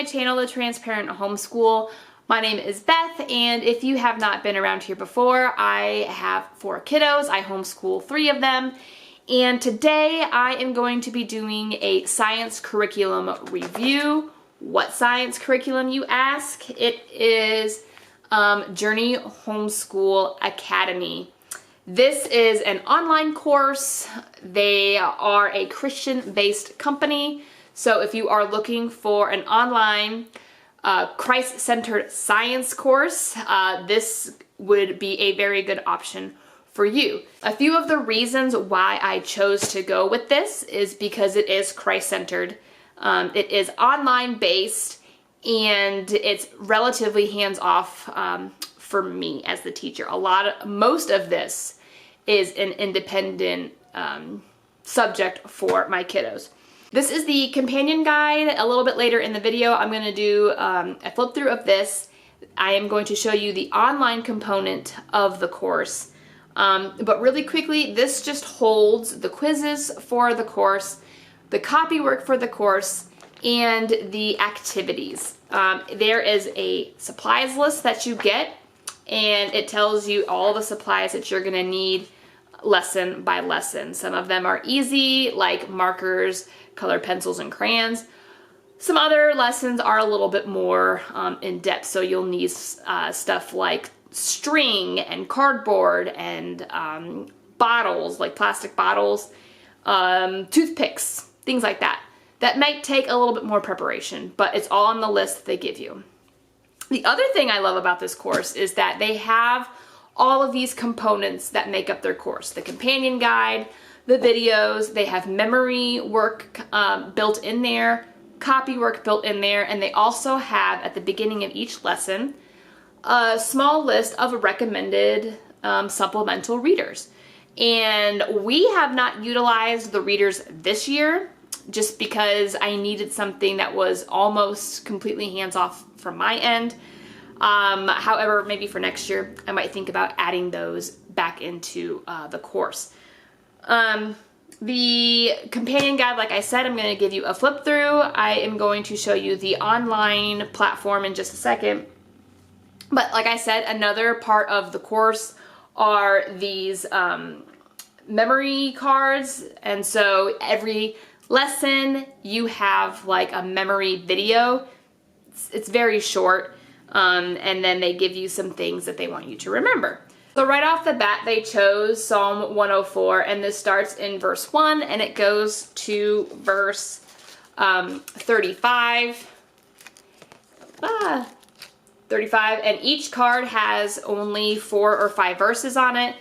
my channel, The Transparent Homeschool. My name is Beth, and if you have not been around here before, I have 4 kiddos. I homeschool 3 of them, and today I am going to be doing a science curriculum review. What science curriculum, you ask? It is Journey Homeschool Academy. This is an online course. They are a Christian-based company. So if you are looking for an online Christ-centered science course, this would be a very good option for you. A few of the reasons why I chose to go with this is because it is Christ-centered. It is online-based, and it's relatively hands-off for me as the teacher. Most of this is an independent subject for my kiddos. This is the companion guide. A little bit later in the video, I'm going to do a flip through of this. I am going to show you the online component of the course. But really quickly, this just holds the quizzes for the course, the copy work for the course, and the activities. There is a supplies list that you get, and it tells you all the supplies that you're going to need lesson by lesson. Some of them are easy, like markers, colored pencils, and crayons. Some other lessons are a little bit more in depth, so you'll need stuff like string and cardboard and bottles, like plastic bottles, toothpicks, things like that. That might take a little bit more preparation, but it's all on the list that they give you. The other thing I love about this course is that they have all of these components that make up their course. The companion guide, the videos, they have memory work built in there, copy work built in there, and they also have at the beginning of each lesson a small list of recommended supplemental readers. And we have not utilized the readers this year just because I needed something that was almost completely hands-off from my end. However, maybe for next year, I might think about adding those back into the course. The companion guide, like I said, I'm going to give you a flip through. I am going to show you the online platform in just a second. But like I said, another part of the course are these memory cards. And so every lesson you have like a memory video. It's very short. And then they give you some things that they want you to remember. So right off the bat, they chose Psalm 104, and this starts in verse 1, and it goes to verse 35. 35, and each card has only 4 or 5 verses on it.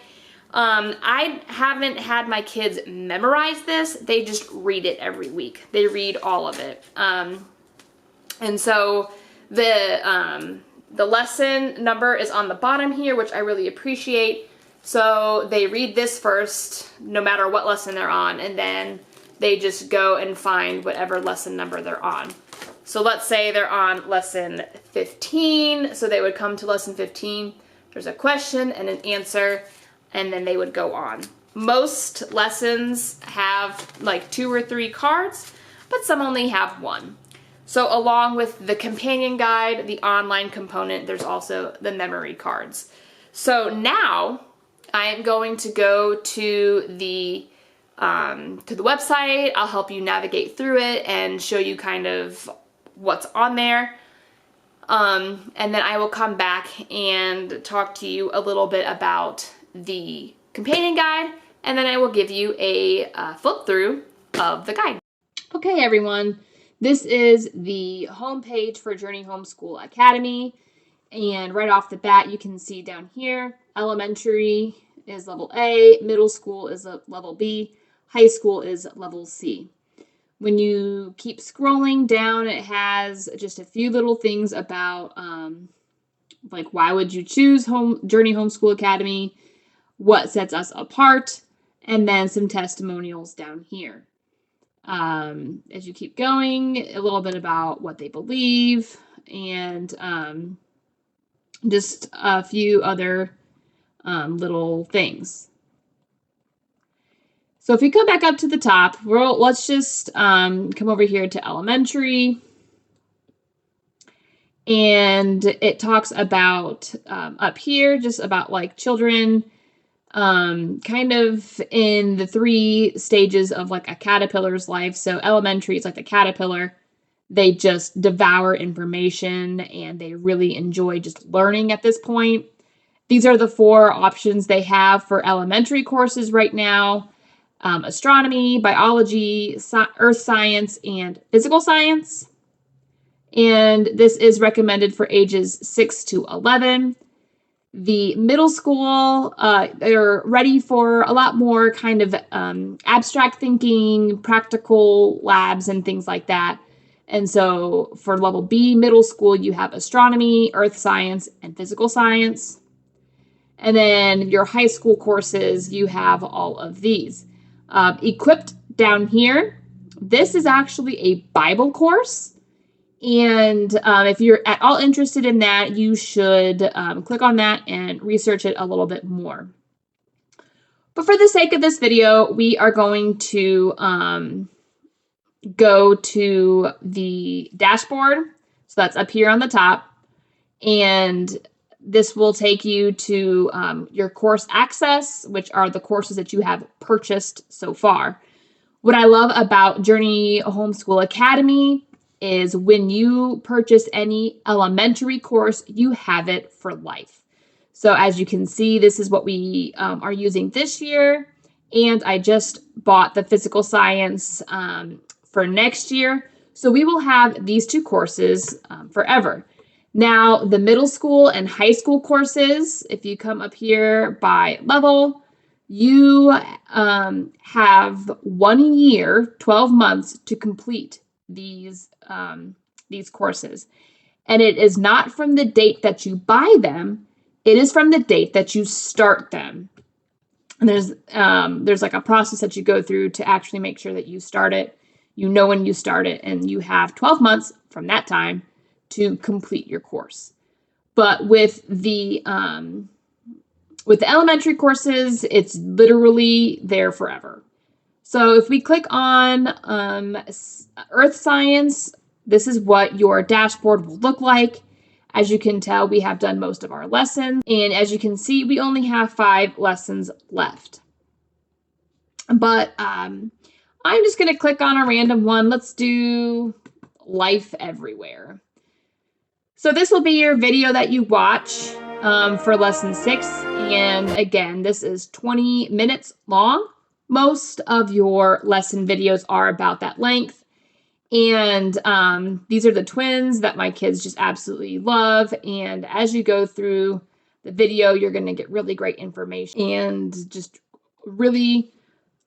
I haven't had my kids memorize this. They just read it every week. They read all of it. And so the lesson number is on the bottom here, which I really appreciate. So they read this first, no matter what lesson they're on, and then they just go and find whatever lesson number they're on. So let's say they're on lesson 15, so they would come to lesson 15. There's a question and an answer, and then they would go on. Most lessons have like 2 or 3 cards, but some only have 1. So along with the companion guide, the online component, there's also the memory cards. So now I am going to go to the website. I'll help you navigate through it and show you kind of what's on there. And then I will come back and talk to you a little bit about the companion guide, and then I will give you a flip through of the guide. Okay, everyone. This is the homepage for Journey Homeschool Academy, and right off the bat, you can see down here, elementary is level A, middle school is level B, high school is level C. When you keep scrolling down, it has just a few little things about, like, why would you choose Journey Homeschool Academy, what sets us apart, and then some testimonials down here. As you keep going, a little bit about what they believe, and just a few other little things. So if we go back up to the top, let's just come over here to elementary. And it talks about up here, just about like children kind of in the 3 stages of like a caterpillar's life. So elementary is like the caterpillar. They just devour information and they really enjoy just learning at this point. These are the 4 options they have for elementary courses right now. Astronomy, biology, earth science, and physical science. And this is recommended for ages 6 to 11. The middle school, they're ready for a lot more kind of abstract thinking, practical labs, and things like that. And so for level B, middle school, you have astronomy, earth science, and physical science. And then your high school courses, you have all of these. Equipped down here, this is actually a Bible course. And if you're at all interested in that, you should click on that and research it a little bit more. But for the sake of this video, we are going to go to the dashboard. So that's up here on the top. And this will take you to your course access, which are the courses that you have purchased so far. What I love about Journey Homeschool Academy is when you purchase any elementary course, you have it for life. So as you can see, this is what we are using this year. And I just bought the physical science for next year. So we will have these 2 courses forever. Now, the middle school and high school courses, if you come up here by level, you have 1 year, 12 months to complete these courses. And it is not from the date that you buy them, it is from the date that you start them. And there's like a process that you go through to actually make sure that you start it. You know when you start it, and you have 12 months from that time to complete your course. But with the elementary courses, it's literally there forever. So if we click on earth science, this is what your dashboard will look like. As you can tell, we have done most of our lessons. And as you can see, we only have 5 lessons left. But I'm just going to click on a random one. Let's do life everywhere. So this will be your video that you watch for lesson 6. And again, this is 20 minutes long. Most of your lesson videos are about that length. And these are the twins that my kids just absolutely love. And as you go through the video, you're going to get really great information and just really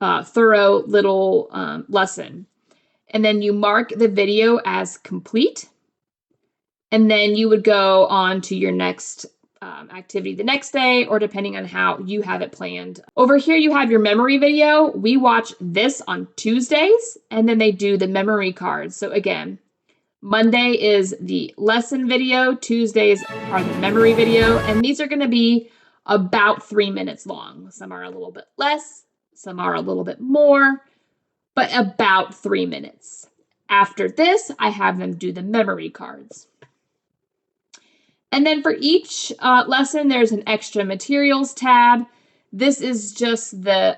thorough little lesson. And then you mark the video as complete. And then you would go on to your next activity the next day, or depending on how you have it planned. Over here, you have your memory video. We watch this on Tuesdays, and then they do the memory cards. So again, Monday is the lesson video, Tuesdays are the memory video, and these are going to be about 3 minutes long. Some are a little bit less, some are a little bit more, but about 3 minutes. After this, I have them do the memory cards. And then for each lesson, there's an extra materials tab. This is just the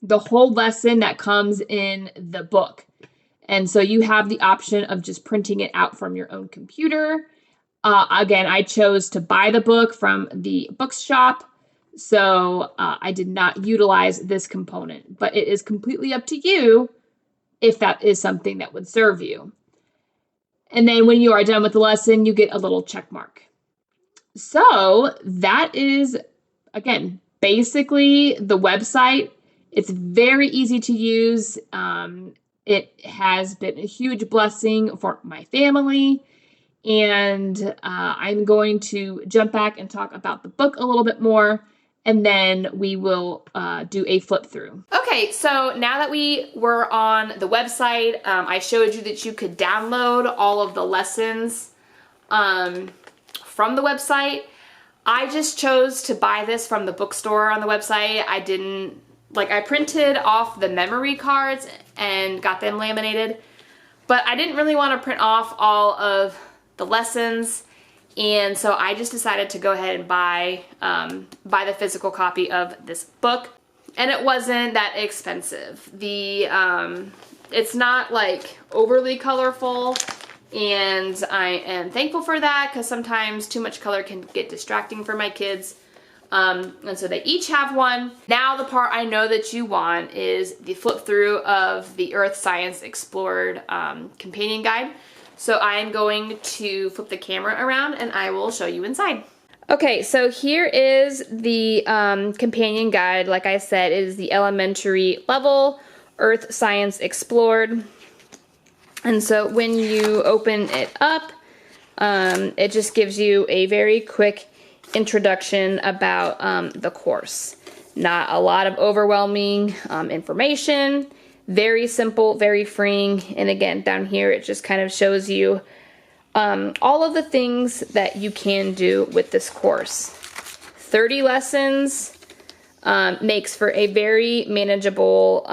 whole lesson that comes in the book. And so you have the option of just printing it out from your own computer. Again, I chose to buy the book from the bookshop, so I did not utilize this component. But it is completely up to you if that is something that would serve you. And then when you are done with the lesson, you get a little check mark. So that is, again, basically the website. It's very easy to use. It has been a huge blessing for my family. And I'm going to jump back and talk about the book a little bit more. And then we will do a flip through. Okay, so now that we were on the website, I showed you that you could download all of the lessons from the website. I just chose to buy this from the bookstore on the website. I printed off the memory cards and got them laminated, but I didn't really want to print off all of the lessons. And so I just decided to go ahead and buy the physical copy of this book. And it wasn't that expensive. It's not like overly colorful, and I am thankful for that because sometimes too much color can get distracting for my kids. And so they each have one. Now the part I know that you want is the flip through of the Earth Science Explored companion guide. So I'm going to flip the camera around and I will show you inside. Okay, so here is the companion guide. Like I said, it is the elementary level Earth Science Explored. And so when you open it up, it just gives you a very quick introduction about the course. Not a lot of overwhelming information. Very simple, very freeing. And again, down here, it just kind of shows you all of the things that you can do with this course. 30 lessons makes for a very manageable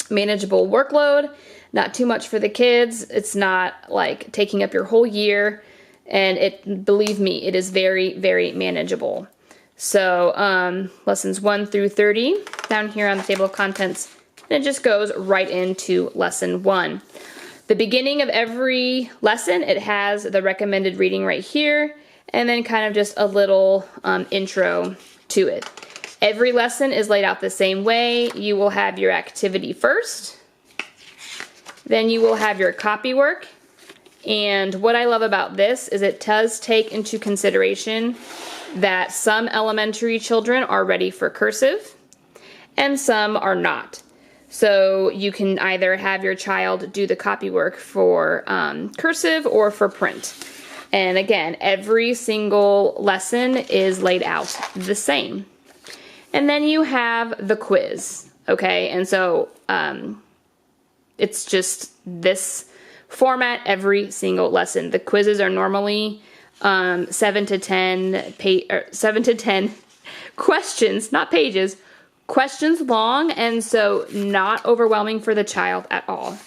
workload. Not too much for the kids. It's not like taking up your whole year. And believe me, it is very, very manageable. So lessons 1 through 30 down here on the table of contents. And it just goes right into lesson 1. The beginning of every lesson, it has the recommended reading right here, and then kind of just a little intro to it. Every lesson is laid out the same way. You will have your activity first, then you will have your copy work, and what I love about this is it does take into consideration that some elementary children are ready for cursive, and some are not. So you can either have your child do the copy work for cursive or for print. And again, every single lesson is laid out the same. And then you have the quiz, okay? And so it's just this format every single lesson. The quizzes are normally 7 to 10 questions, not pages, questions long, and so not overwhelming for the child at all.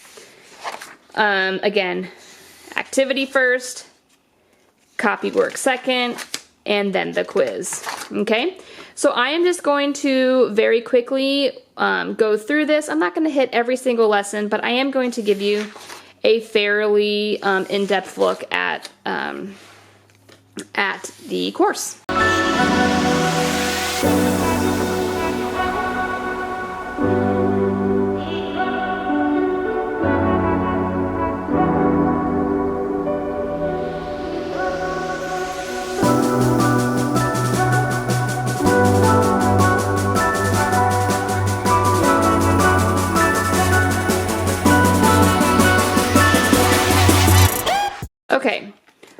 Again, activity first, copy work second, and then the quiz. Okay, so I am just going to very quickly go through this. I'm not going to hit every single lesson, but I am going to give you a fairly in-depth look at the course. Okay,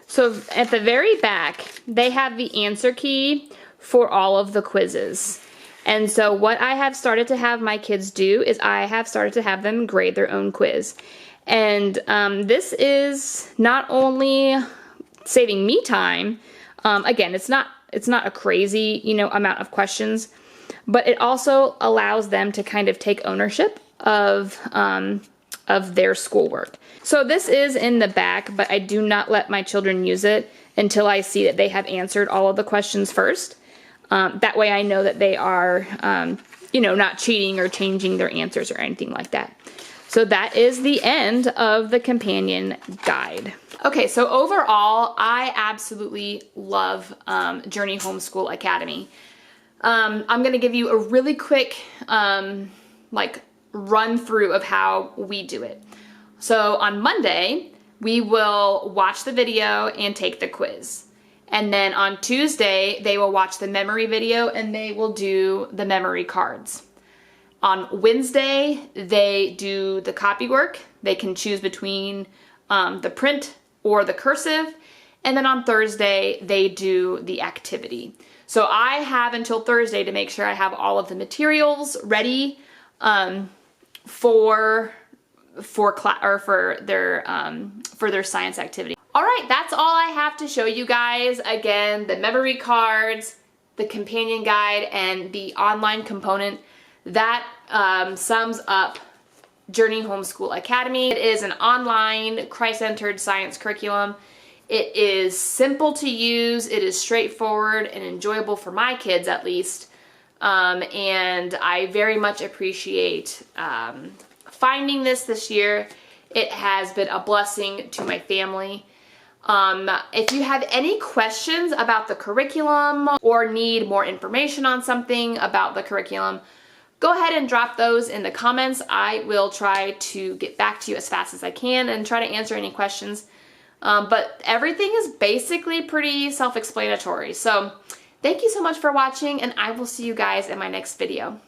so at the very back, they have the answer key for all of the quizzes. And so what I have started to have my kids do is I have started to have them grade their own quiz. And this is not only saving me time, again, it's not a crazy, amount of questions, but it also allows them to kind of take ownership of their schoolwork. So this is in the back, but I do not let my children use it until I see that they have answered all of the questions first. That way I know that they are, not cheating or changing their answers or anything like that. So that is the end of the companion guide. Okay, so overall, I absolutely love Journey Homeschool Academy. I'm going to give you a really quick, run through of how we do it. So on Monday, we will watch the video and take the quiz. And then on Tuesday, they will watch the memory video and they will do the memory cards. On Wednesday, they do the copy work. They can choose between the print or the cursive. And then on Thursday, they do the activity. So I have until Thursday to make sure I have all of the materials ready for their science activity. All right, that's all I have to show you guys. Again, the memory cards, the companion guide, and the online component. That sums up Journey Homeschool Academy. It is an online, Christ-centered science curriculum. It is simple to use, it is straightforward and enjoyable for my kids at least, and I very much appreciate finding this year. It has been a blessing to my family. If you have any questions about the curriculum or need more information on something about the curriculum, go ahead and drop those in the comments. I will try to get back to you as fast as I can and try to answer any questions. But everything is basically pretty self-explanatory. So thank you so much for watching, and I will see you guys in my next video.